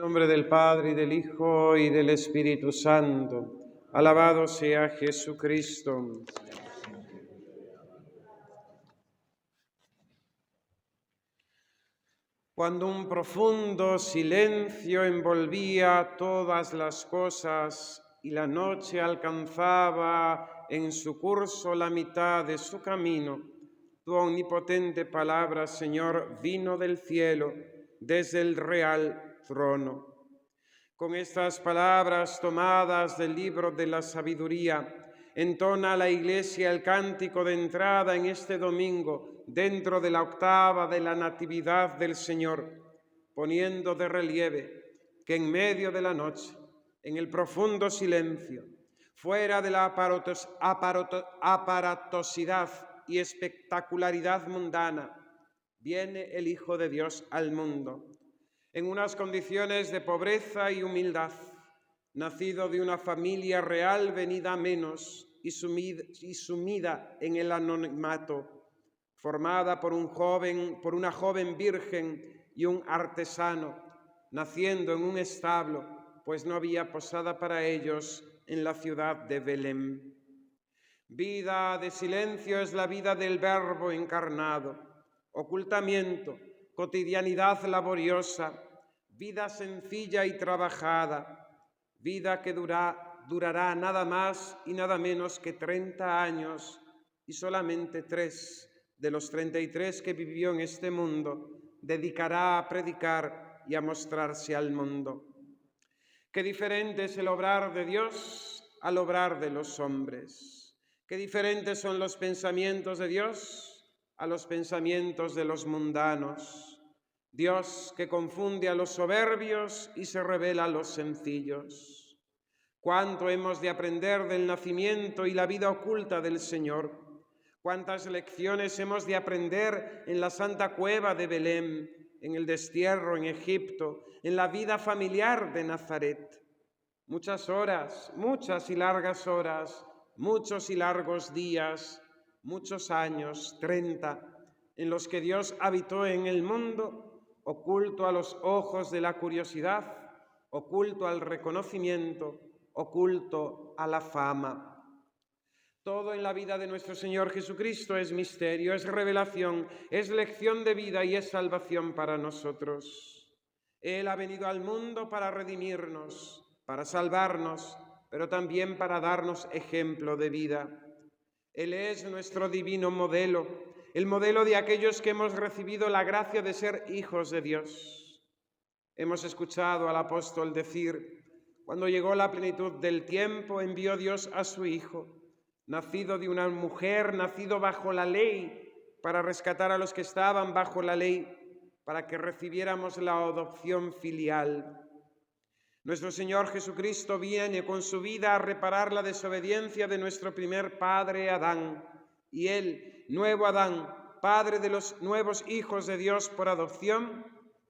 nombre del Padre, y del Hijo, y del Espíritu Santo. Alabado sea Jesucristo. Cuando un profundo silencio envolvía todas las cosas y la noche alcanzaba en su curso la mitad de su camino, tu omnipotente palabra, Señor, vino del cielo, desde el real trono. Con estas palabras tomadas del libro de la sabiduría, entona la Iglesia el cántico de entrada en este domingo dentro de la octava de la Natividad del Señor, poniendo de relieve que en medio de la noche, en el profundo silencio, fuera de la aparatosidad y espectacularidad mundana, viene el Hijo de Dios al mundo, en unas condiciones de pobreza y humildad, nacido de una familia real venida a menos y sumida en el anonimato, formada por una joven virgen y un artesano, naciendo en un establo, pues no había posada para ellos en la ciudad de Belén. Vida de silencio es la vida del Verbo encarnado, ocultamiento, cotidianidad laboriosa, vida sencilla y trabajada, vida que durará nada más y nada menos que 30 años, y solamente 3 de los 33 que vivió en este mundo dedicará a predicar y a mostrarse al mundo. Qué diferente es el obrar de Dios al obrar de los hombres. Qué diferentes son los pensamientos de Dios a los pensamientos de los mundanos. Dios que confunde a los soberbios y se revela a los sencillos. Cuánto hemos de aprender del nacimiento y la vida oculta del Señor. Cuántas lecciones hemos de aprender en la Santa Cueva de Belén, en el destierro en Egipto, en la vida familiar de Nazaret. Muchas horas, muchas y largas horas, muchos y largos días, muchos años, 30, en los que Dios habitó en el mundo, oculto a los ojos de la curiosidad, oculto al reconocimiento, oculto a la fama. Todo en la vida de nuestro Señor Jesucristo es misterio, es revelación, es lección de vida y es salvación para nosotros. Él ha venido al mundo para redimirnos, para salvarnos, pero también para darnos ejemplo de vida. Él es nuestro divino modelo, el modelo de aquellos que hemos recibido la gracia de ser hijos de Dios. Hemos escuchado al apóstol decir: cuando llegó la plenitud del tiempo, envió Dios a su Hijo, nacido de una mujer, nacido bajo la ley, para rescatar a los que estaban bajo la ley, para que recibiéramos la adopción filial. Nuestro Señor Jesucristo viene con su vida a reparar la desobediencia de nuestro primer padre Adán, y Él, nuevo Adán, Padre de los nuevos hijos de Dios por adopción,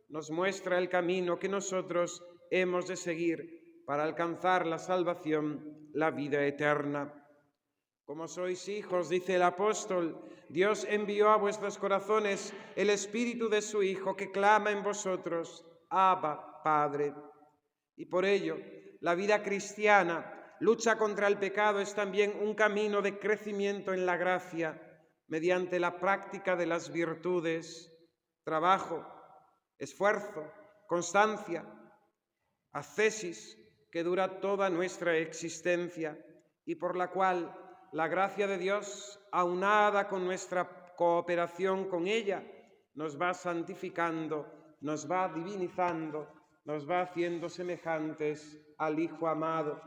nos muestra el camino que nosotros hemos de seguir para alcanzar la salvación, la vida eterna. Como sois hijos, dice el apóstol, Dios envió a vuestros corazones el Espíritu de su Hijo que clama en vosotros: Abba, Padre. Y por ello, la vida cristiana, lucha contra el pecado, es también un camino de crecimiento en la gracia mediante la práctica de las virtudes, trabajo, esfuerzo, constancia, ascesis, que dura toda nuestra existencia y por la cual la gracia de Dios, aunada con nuestra cooperación con ella, nos va santificando, nos va divinizando, nos va haciendo semejantes al Hijo amado,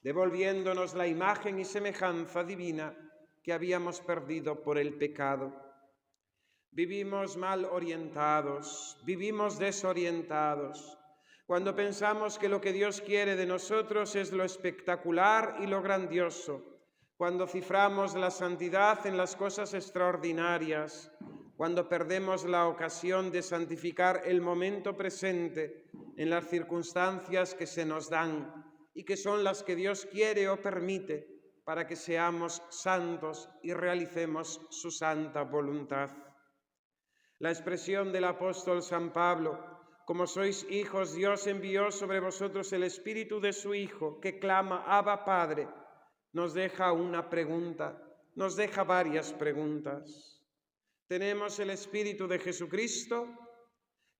devolviéndonos la imagen y semejanza divina que habíamos perdido por el pecado. Vivimos mal orientados, vivimos desorientados, cuando pensamos que lo que Dios quiere de nosotros es lo espectacular y lo grandioso, cuando ciframos la santidad en las cosas extraordinarias, cuando perdemos la ocasión de santificar el momento presente en las circunstancias que se nos dan y que son las que Dios quiere o permite para que seamos santos y realicemos su santa voluntad. La expresión del apóstol San Pablo: como sois hijos, Dios envió sobre vosotros el Espíritu de su Hijo, que clama, Abba, Padre. Nos deja una pregunta, nos deja varias preguntas. ¿Tenemos el Espíritu de Jesucristo?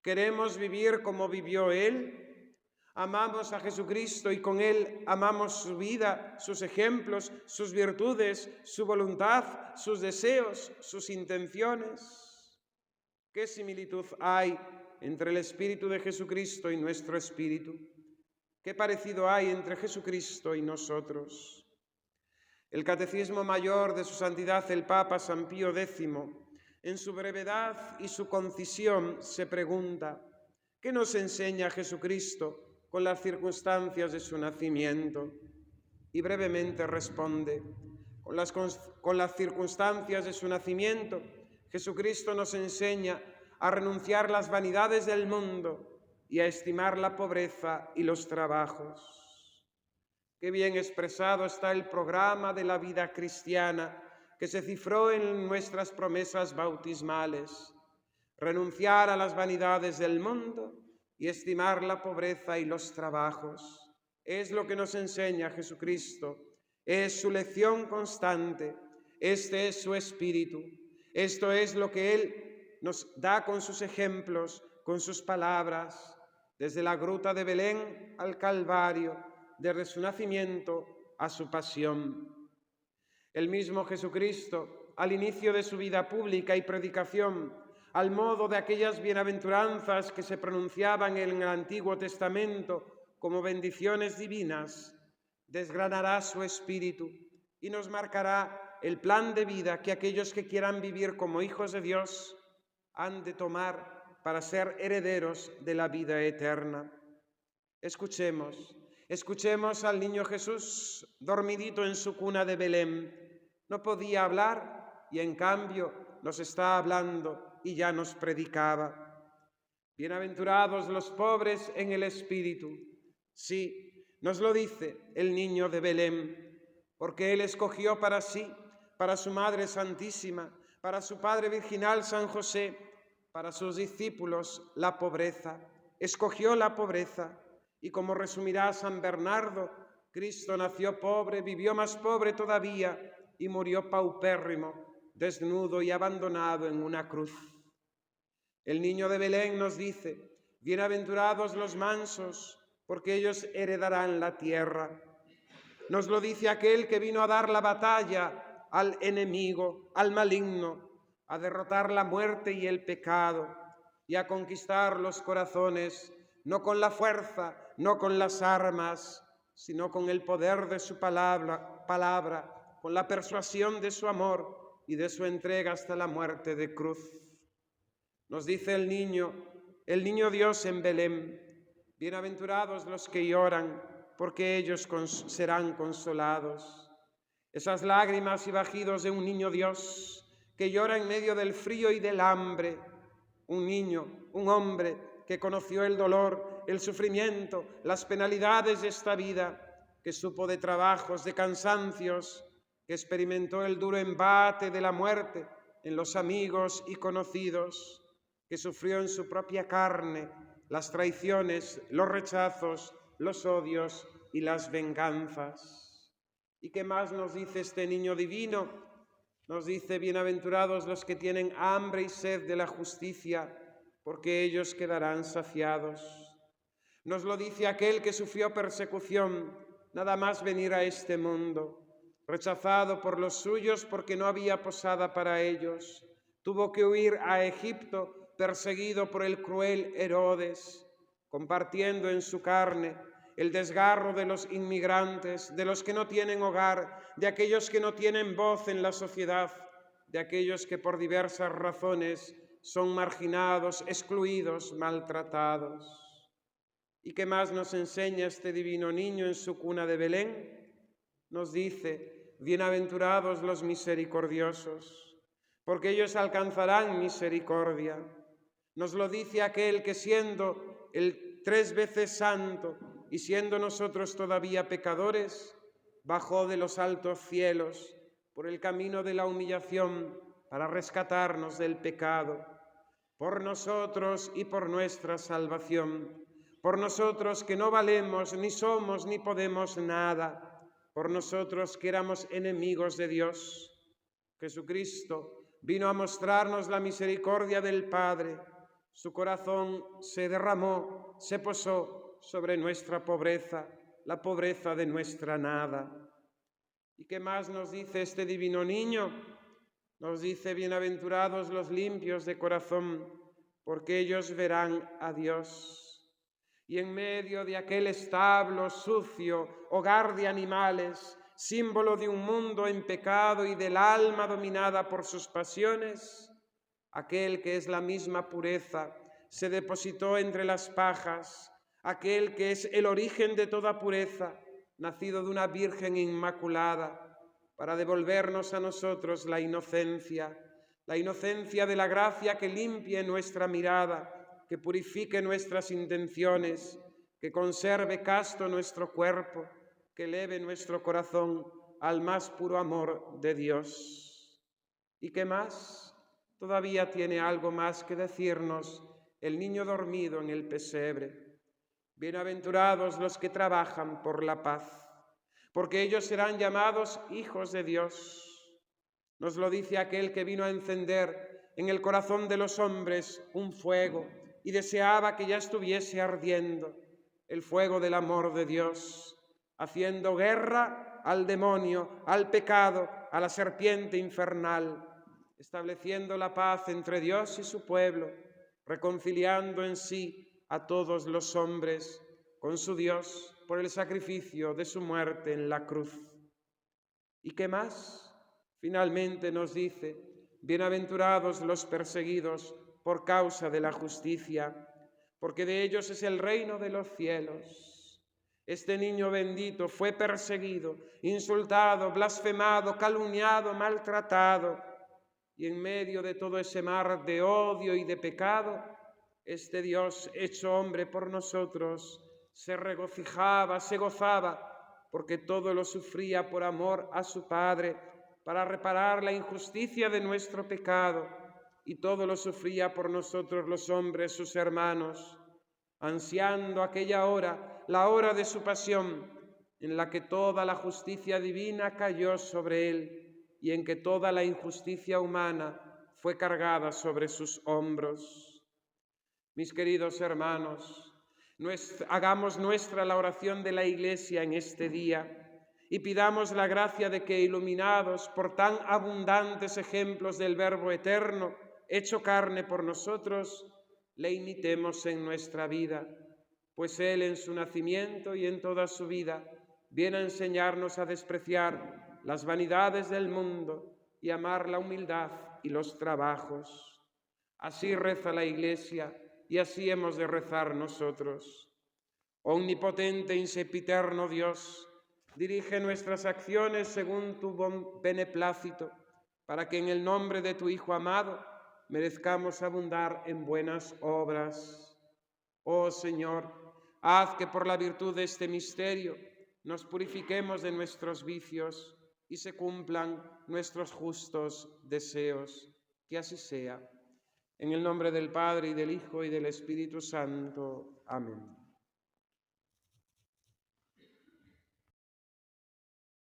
¿Queremos vivir como vivió Él? ¿Amamos a Jesucristo y con Él amamos su vida, sus ejemplos, sus virtudes, su voluntad, sus deseos, sus intenciones? ¿Qué similitud hay entre el Espíritu de Jesucristo y nuestro espíritu? ¿Qué parecido hay entre Jesucristo y nosotros? El Catecismo Mayor de su Santidad el Papa San Pío X, en su brevedad y su concisión, se pregunta: ¿qué nos enseña Jesucristo con las circunstancias de su nacimiento? Y brevemente responde: con las circunstancias de su nacimiento, Jesucristo nos enseña a renunciar las vanidades del mundo y a estimar la pobreza y los trabajos. Qué bien expresado está el programa de la vida cristiana que se cifró en nuestras promesas bautismales: renunciar a las vanidades del mundo y estimar la pobreza y los trabajos. Es lo que nos enseña Jesucristo, es su lección constante, este es su espíritu, esto es lo que Él nos da con sus ejemplos, con sus palabras, desde la gruta de Belén al Calvario, desde su nacimiento a su pasión. El mismo Jesucristo, al inicio de su vida pública y predicación, al modo de aquellas bienaventuranzas que se pronunciaban en el Antiguo Testamento como bendiciones divinas, desgranará su espíritu y nos marcará el plan de vida que aquellos que quieran vivir como hijos de Dios han de tomar para ser herederos de la vida eterna. Escuchemos al niño Jesús dormidito en su cuna de Belén. No podía hablar y en cambio nos está hablando y ya nos predicaba. Bienaventurados los pobres en el espíritu. Sí, nos lo dice el niño de Belén, porque Él escogió para sí, para su Madre Santísima, para su Padre Virginal San José, para sus discípulos, la pobreza. Escogió la pobreza y, como resumirá San Bernardo, Cristo nació pobre, vivió más pobre todavía y murió paupérrimo, desnudo y abandonado en una cruz. El niño de Belén nos dice: bienaventurados los mansos, porque ellos heredarán la tierra. Nos lo dice aquel que vino a dar la batalla al enemigo, al maligno, a derrotar la muerte y el pecado y a conquistar los corazones, no con la fuerza, no con las armas, sino con el poder de su palabra, con la persuasión de su amor y de su entrega hasta la muerte de cruz. Nos dice el niño Dios en Belén: bienaventurados los que lloran, porque ellos serán consolados. Esas lágrimas y bajidos de un niño Dios que llora en medio del frío y del hambre, un niño, un hombre que conoció el dolor, el sufrimiento, las penalidades de esta vida, que supo de trabajos, de cansancios, que experimentó el duro embate de la muerte en los amigos y conocidos, que sufrió en su propia carne las traiciones, los rechazos, los odios y las venganzas. ¿Y qué más nos dice este niño divino? Nos dice: bienaventurados los que tienen hambre y sed de la justicia, porque ellos quedarán saciados. Nos lo dice aquel que sufrió persecución nada más venir a este mundo, rechazado por los suyos porque no había posada para ellos. Tuvo que huir a Egipto, perseguido por el cruel Herodes, compartiendo en su carne el desgarro de los inmigrantes, de los que no tienen hogar, de aquellos que no tienen voz en la sociedad, de aquellos que por diversas razones son marginados, excluidos, maltratados. ¿Y qué más nos enseña este divino niño en su cuna de Belén? Nos dice: bienaventurados los misericordiosos, porque ellos alcanzarán misericordia. Nos lo dice aquel que, siendo el 3 veces santo y siendo nosotros todavía pecadores, bajó de los altos cielos por el camino de la humillación para rescatarnos del pecado. por nosotros y por nuestra salvación, por nosotros que no valemos, ni somos, ni podemos nada, por nosotros que éramos enemigos de Dios. Jesucristo vino a mostrarnos la misericordia del Padre. Su corazón se derramó, se posó sobre nuestra pobreza, la pobreza de nuestra nada. ¿Y qué más nos dice este divino niño? Nos dice: bienaventurados los limpios de corazón, porque ellos verán a Dios. Y en medio de aquel establo sucio, hogar de animales, símbolo de un mundo en pecado y del alma dominada por sus pasiones, aquel que es la misma pureza se depositó entre las pajas, aquel que es el origen de toda pureza, nacido de una Virgen inmaculada, para devolvernos a nosotros la inocencia de la gracia que limpie nuestra mirada, que purifique nuestras intenciones, que conserve casto nuestro cuerpo, que eleve nuestro corazón al más puro amor de Dios. ¿Y qué más? Todavía tiene algo más que decirnos el niño dormido en el pesebre. Bienaventurados los que trabajan por la paz, porque ellos serán llamados hijos de Dios. Nos lo dice aquel que vino a encender en el corazón de los hombres un fuego y deseaba que ya estuviese ardiendo, el fuego del amor de Dios, haciendo guerra al demonio, al pecado, a la serpiente infernal, estableciendo la paz entre Dios y su pueblo, reconciliando en sí a todos los hombres con su Dios por el sacrificio de su muerte en la cruz. ¿Y qué más? Finalmente nos dice: bienaventurados los perseguidos por causa de la justicia, porque de ellos es el reino de los cielos. Este niño bendito fue perseguido, insultado, blasfemado, calumniado, maltratado, y en medio de todo ese mar de odio y de pecado, este Dios hecho hombre por nosotros se regocijaba, se gozaba, porque todo lo sufría por amor a su Padre, para reparar la injusticia de nuestro pecado, y todo lo sufría por nosotros los hombres, sus hermanos, ansiando aquella hora, la hora de su pasión, en la que toda la justicia divina cayó sobre él y en que toda la injusticia humana fue cargada sobre sus hombros. Mis queridos hermanos, hagamos nuestra la oración de la Iglesia en este día y pidamos la gracia de que, iluminados por tan abundantes ejemplos del Verbo eterno, hecho carne por nosotros, le imitemos en nuestra vida, pues Él en su nacimiento y en toda su vida viene a enseñarnos a despreciar las vanidades del mundo y amar la humildad y los trabajos. Así reza la Iglesia y así hemos de rezar nosotros. Omnipotente y sempiterno Dios, dirige nuestras acciones según tu beneplácito, para que en el nombre de tu Hijo amado merezcamos abundar en buenas obras. Oh Señor, haz que por la virtud de este misterio nos purifiquemos de nuestros vicios y se cumplan nuestros justos deseos. Que así sea. En el nombre del Padre, y del Hijo, y del Espíritu Santo. Amén.